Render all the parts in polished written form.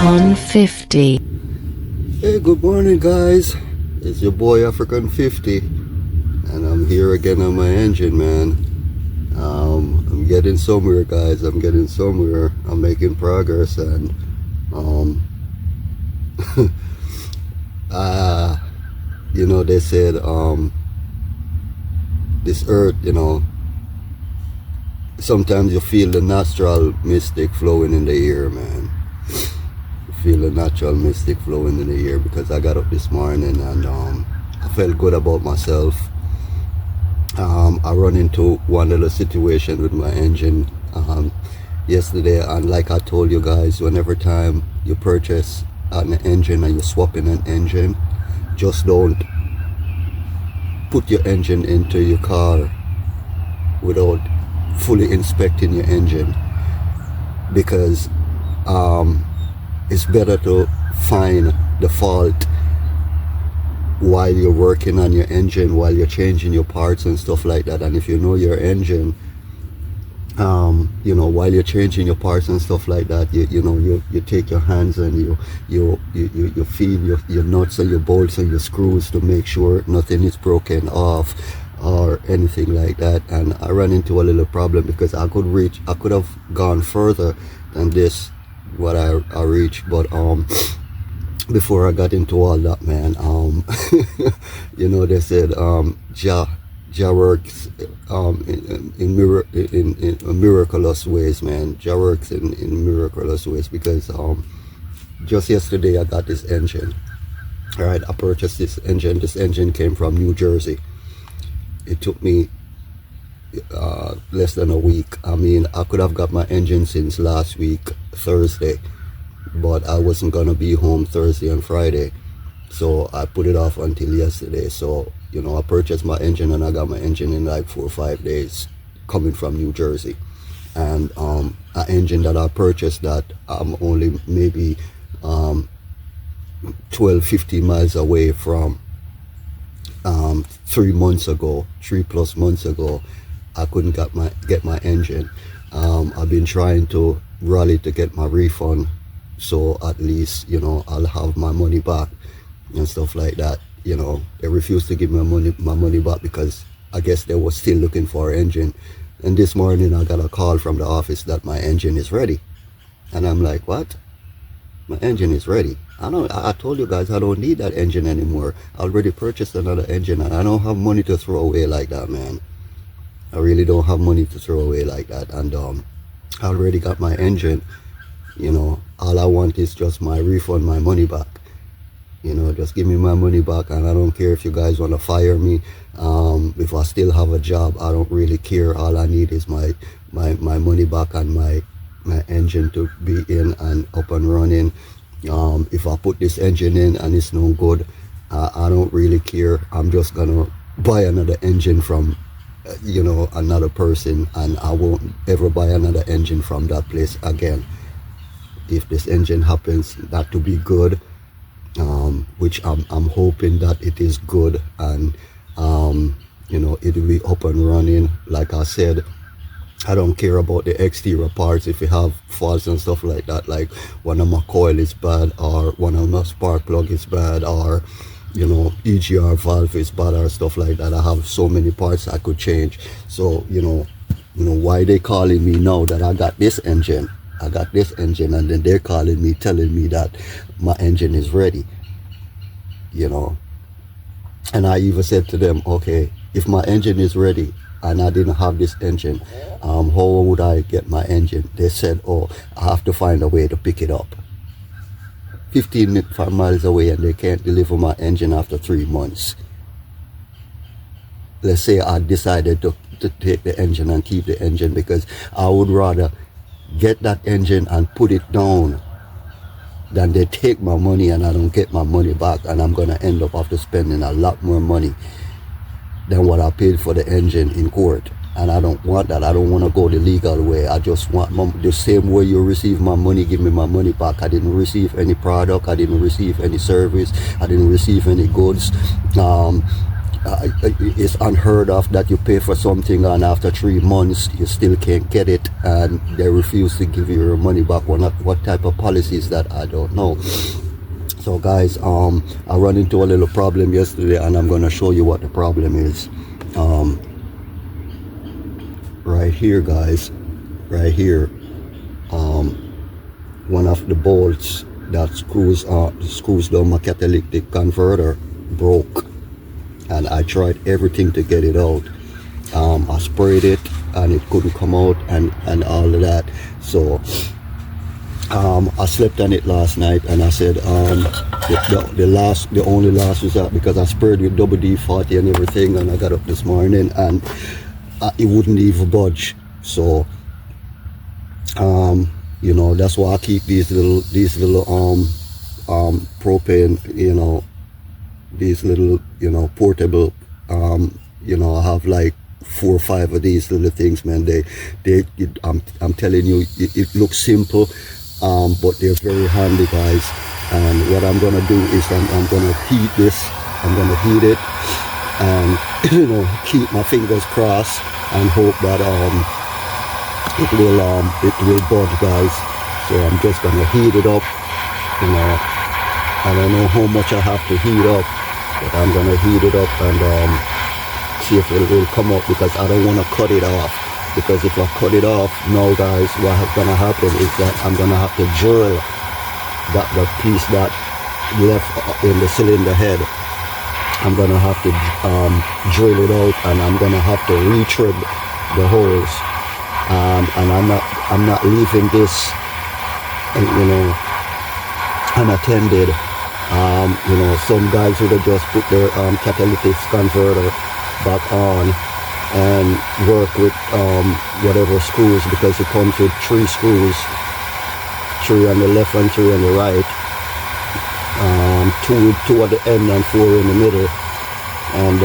African 50. Hey, good morning, guys. It's your boy African 50, and I'm here again on my engine, man. I'm getting somewhere, guys. I'm getting somewhere. I'm making progress, and they said this earth, sometimes you feel the natural mystic flowing in the air, man. Feel the natural mystic flowing in the air, because I got up this morning and I felt good about myself. I run into one little situation with my engine yesterday, and like I told you guys, whenever time you purchase an engine and you're swapping an engine, just don't put your engine into your car without fully inspecting your engine, because it's better to find the fault while you're working on your engine, while you're changing your parts and stuff like that. And if you know your engine, while you're changing your parts and stuff like that, you take your hands and you feel your nuts and your bolts and your screws to make sure nothing is broken off or anything like that. And I ran into a little problem, because I could have gone further than this, what I reached, but before I got into all that, man, they said Jah works in miraculous ways, man. Jah works in miraculous ways, because just yesterday I got this engine. All right, I purchased this engine. This engine came from New Jersey. It took me less than a week. I mean, I could have got my engine since last week, Thursday, but I wasn't gonna be home Thursday and Friday, so I put it off until yesterday. So I purchased my engine, and I got my engine in like 4 or 5 days, coming from New Jersey. And an engine that I purchased that I'm only maybe 12-15 miles away from, 3 plus months ago, I couldn't get my engine. I've been trying to rally to get my refund, so at least I'll have my money back and stuff like that. They refused to give me my money back, because I guess they were still looking for an engine. And this morning I got a call from the office that my engine is ready, and I'm like, what? My engine is ready? I told you guys I don't need that engine anymore. I already purchased another engine, and I don't have money to throw away like that, man. I really don't have money to throw away like that. And I already got my engine. All I want is just my refund, my money back. Just give me my money back, and I don't care if you guys want to fire me. If I still have a job, I don't really care. All I need is my money back, and my engine to be in and up and running. If I put this engine in and it's no good, I don't really care. I'm just gonna buy another engine from another person, and I won't ever buy another engine from that place again. If this engine happens not to be good, which I'm hoping that it is good, and it will be up and running. Like I said, I don't care about the exterior parts. If you have faults and stuff like that, like one of my coil is bad, or one of my spark plug is bad, or EGR valve is bad, or stuff like that. I have so many parts I could change. So why they calling me now that I got this engine, and then they're calling me, telling me that my engine is ready. And I even said to them, okay, if my engine is ready and I didn't have this engine, how would I get my engine? They said, oh, I have to find a way to pick it up 15 miles away, and they can't deliver my engine after 3 months. Let's say I decided to take the engine and keep the engine, because I would rather get that engine and put it down than they take my money and I don't get my money back, and I'm gonna end up after spending a lot more money than what I paid for the engine in court. And I don't want that. I don't want to go the legal way. I just want the same way you receive my money, give me my money back. I didn't receive any product. I didn't receive any service. I didn't receive any goods. it's unheard of that you pay for something and after 3 months you still can't get it and they refuse to give you your money back. What type of policy is that? I don't know. So guys, I run into a little problem yesterday and I'm gonna show you what the problem is. Right here guys, right here, one of the bolts that screws down my catalytic converter broke, and I tried everything to get it out. I sprayed it and it couldn't come out and all of that. So I slept on it last night and I said the only loss was that because I sprayed with double D40 and everything, and I got up this morning and it wouldn't even budge. So you know, that's why I keep these little propane, you know, these little, you know, portable, you know, I have like 4 or 5 of these little things, man. I'm telling you, it looks simple, but they're very handy, guys. And what I'm gonna do is I'm gonna heat this. I'm gonna heat it and you know, keep my fingers crossed and hope that it will budge, guys. So I'm just gonna heat it up. You know, I don't know how much I have to heat up, but I'm gonna heat it up and see if it will come up, because I don't want to cut it off. Because if I cut it off now, guys, what's gonna happen is that I'm gonna have to drill the piece that left in the cylinder head. I'm gonna have to drill it out, and I'm gonna have to retread the holes. And I'm not leaving this, you know, unattended. You know, some guys would have just put their catalytic converter back on and work with whatever screws, because it comes with 3 screws, 3 on the left and 3 on the right, 2 at the end and 4 in the middle. And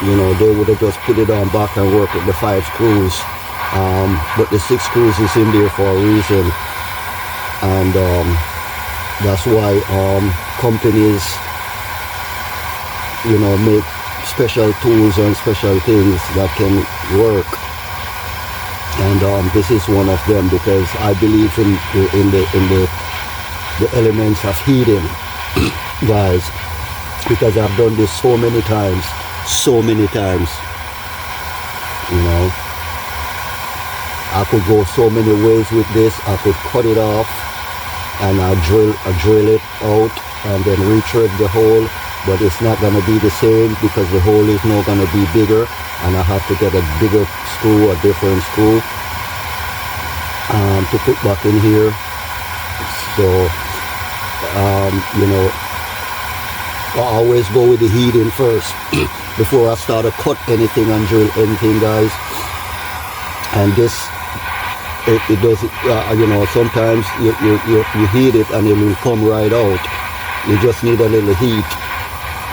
you know, they would have just put it on back and work with the 5 screws. But the 6 screws is in there for a reason, and that's why companies, you know, make special tools and special things that can work. And this is one of them, because I believe in the elements of heating, guys, because I've done this so many times, you know. I could go so many ways with this. I could cut it off and I drill it out and then retread the hole, but it's not gonna be the same because the hole is not gonna be bigger, and I have to get a bigger screw, a different screw to put back in here. So you know, I always go with the heating first before I start to cut anything and drill anything, guys. And this, it does, you know, sometimes you heat it and it will come right out. You just need a little heat,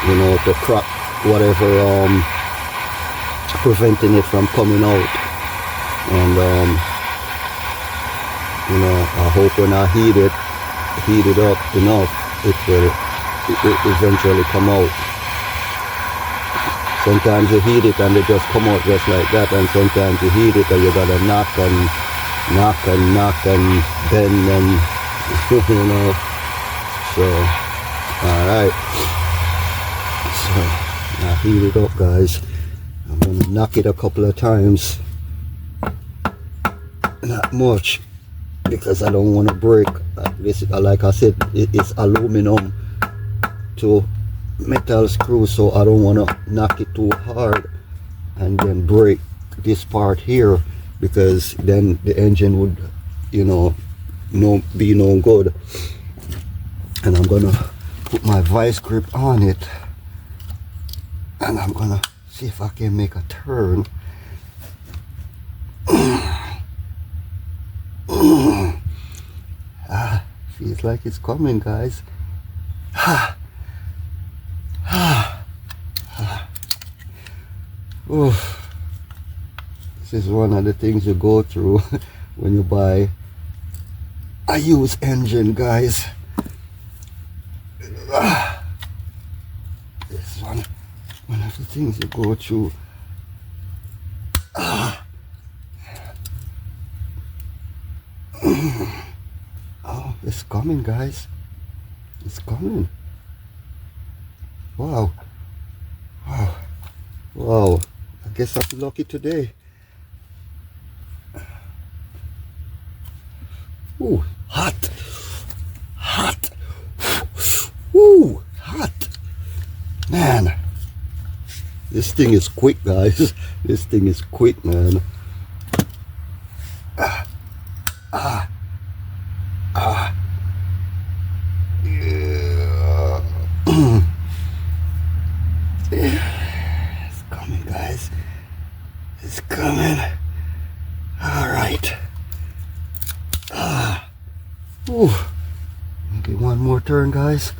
you know, to crack whatever preventing it from coming out. And you know, I hope when I heat it up enough, it will eventually come out. Sometimes you heat it and they just come out just like that, and sometimes you heat it and you gotta knock and bend and you know. So alright, so I heat it up, guys. I'm gonna knock it a couple of times, not much, because I don't want to break this. Like I said, it's aluminum to metal screw, so I don't want to knock it too hard and then break this part here, because then the engine would, you know, be no good. And I'm gonna put my vice grip on it and I'm gonna see if I can make a turn. Feels like it's coming, guys. This is one of the things you go through when you buy a used engine, guys. This one, when I the things you go through. Oh, it's coming, guys. It's coming. Wow. Wow. Wow. I guess I'm lucky today. Ooh, hot. Hot. Ooh, hot. Man. This thing is quick, guys. This thing is quick, man. It's coming, guys. It's coming. All right. Ooh. Maybe one more turn, guys.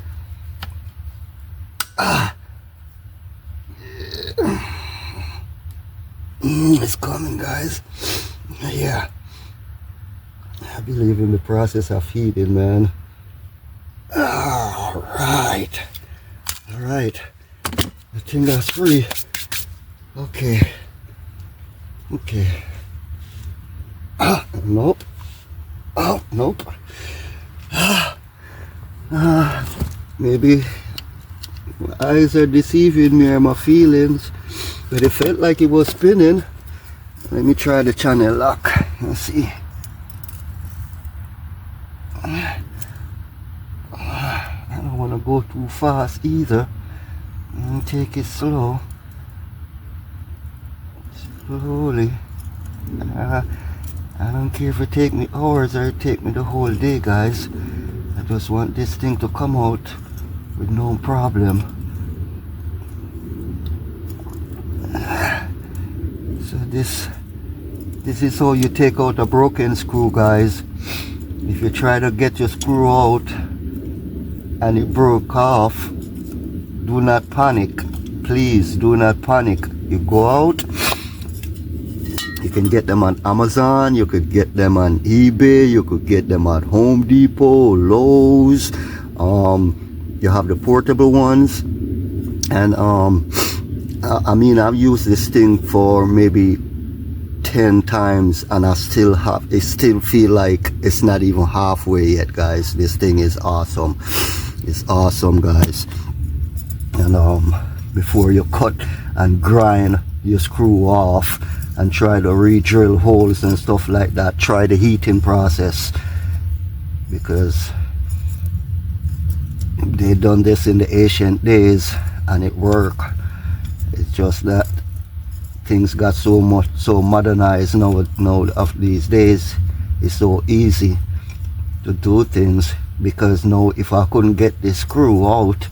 It's coming, guys. Yeah. I believe in the process of heating, man. All right. All right. I think that's free. Okay. Okay. Nope. Oh, nope. Maybe my eyes are deceiving me or my feelings, but it felt like it was spinning. Let me try the channel lock. Let's see. I don't want to go too fast either. Take it slow. Slowly. I don't care if it take me hours or it take me the whole day, guys. I just want this thing to come out with no problem. So this is how you take out a broken screw, guys. If you try to get your screw out and it broke off, do not panic. Please do not panic. You go out. You can get them on Amazon, you could get them on eBay, you could get them at Home Depot, Lowe's. You have the portable ones. And I mean, I've used this thing for maybe 10 times and I still feel like it's not even halfway yet, guys. This thing is awesome. It's awesome, guys. And before you cut and grind your screw off and try to re-drill holes and stuff like that, try the heating process, because they done this in the ancient days and it worked. It's just that things got so modernized now of these days. It's so easy to do things, because now if I couldn't get this screw out,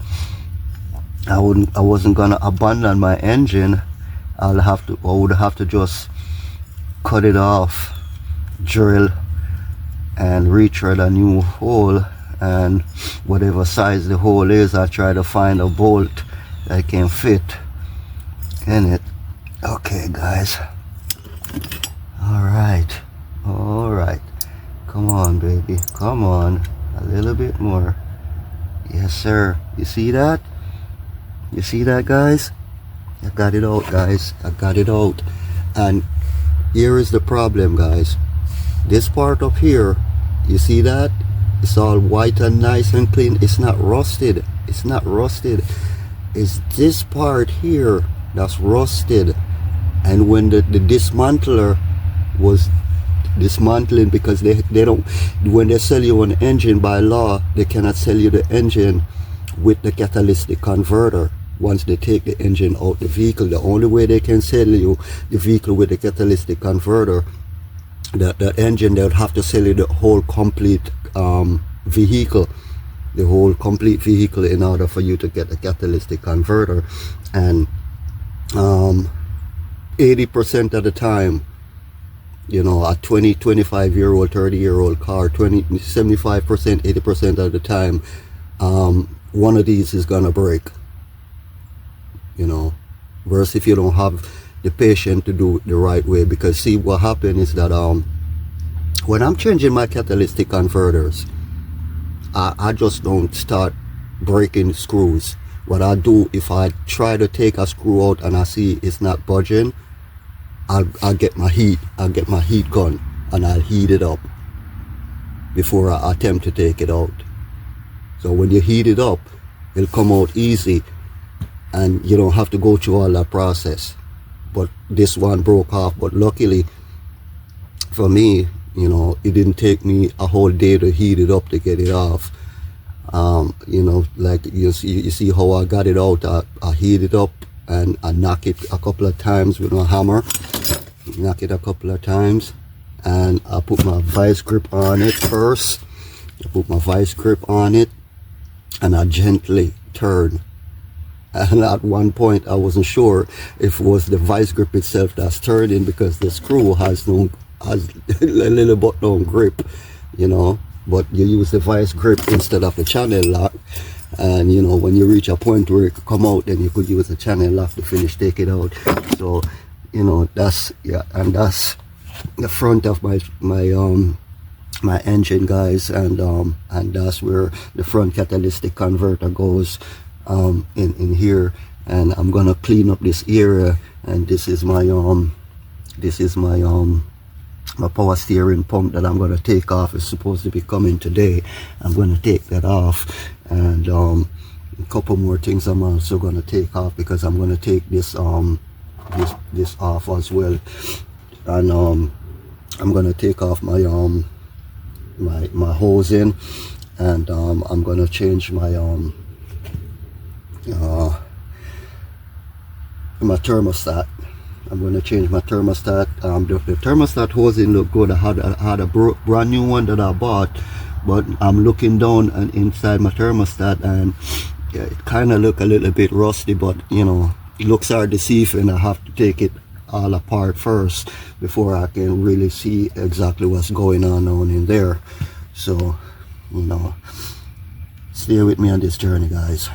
I wasn't gonna abandon my engine. I would have to just cut it off, drill and retread a new hole, and whatever size the hole is, I try to find a bolt that can fit in it. Okay, guys. All right. Come on, baby. Come on. A little bit more. Yes, sir. You see that? You see that, guys? I got it out, guys. I got it out. And here is the problem, guys. This part up here, you see that? It's all white and nice and clean. It's not rusted. It's not rusted. It's this part here that's rusted. And when the dismantler was dismantling, because they don't, when they sell you an engine by law, they cannot sell you the engine with the catalytic converter. Once they take the engine out the vehicle, the only way they can sell you the vehicle with the catalytic converter, that engine, they would have to sell you the whole complete vehicle, the whole complete vehicle, in order for you to get a catalytic converter. And 80% of the time, you know, a 20, 25-year-old, 30-year-old car, 75%, 80% of the time, one of these is gonna break. You know, versus if you don't have the patience to do it the right way. Because see, what happened is that when I'm changing my catalytic converters, I just don't start breaking screws what I do, if I try to take a screw out and I see it's not budging, I'll get my heat gun and I'll heat it up before I attempt to take it out. So when you heat it up, it'll come out easy and you don't have to go through all that process. But this one broke off, but luckily for me, you know, it didn't take me a whole day to heat it up to get it off. You know, like you see how I got it out. I heat it up and I knock it a couple of times with my hammer. Knock it a couple of times, and I put my vice grip on it first. I put my vice grip on it, and I gently turn. And at one point, I wasn't sure if it was the vice grip itself that's turning, because the screw has a little button grip, you know. But you use the vice grip instead of the channel lock, and you know, when you reach a point where it could come out, then you could use the channel lock to finish take it out. So you know, that's, yeah, and that's the front of my engine, guys, and that's where the front catalytic converter goes, in here. And I'm gonna clean up this area, and this is my my power steering pump that I'm going to take off. It's supposed to be coming today. I'm going to take that off, and a couple more things I'm also going to take off, because I'm going to take this this off as well. And I'm going to take off my my hosing, and I'm going to change my my thermostat. I'm going to change my thermostat. The thermostat hosing look good. I had a brand new one that I bought, but I'm looking down and inside my thermostat, and yeah, it kind of look a little bit rusty, but you know, it looks hard to see, and I have to take it all apart first before I can really see exactly what's going on down in there. So, you know, stay with me on this journey, guys.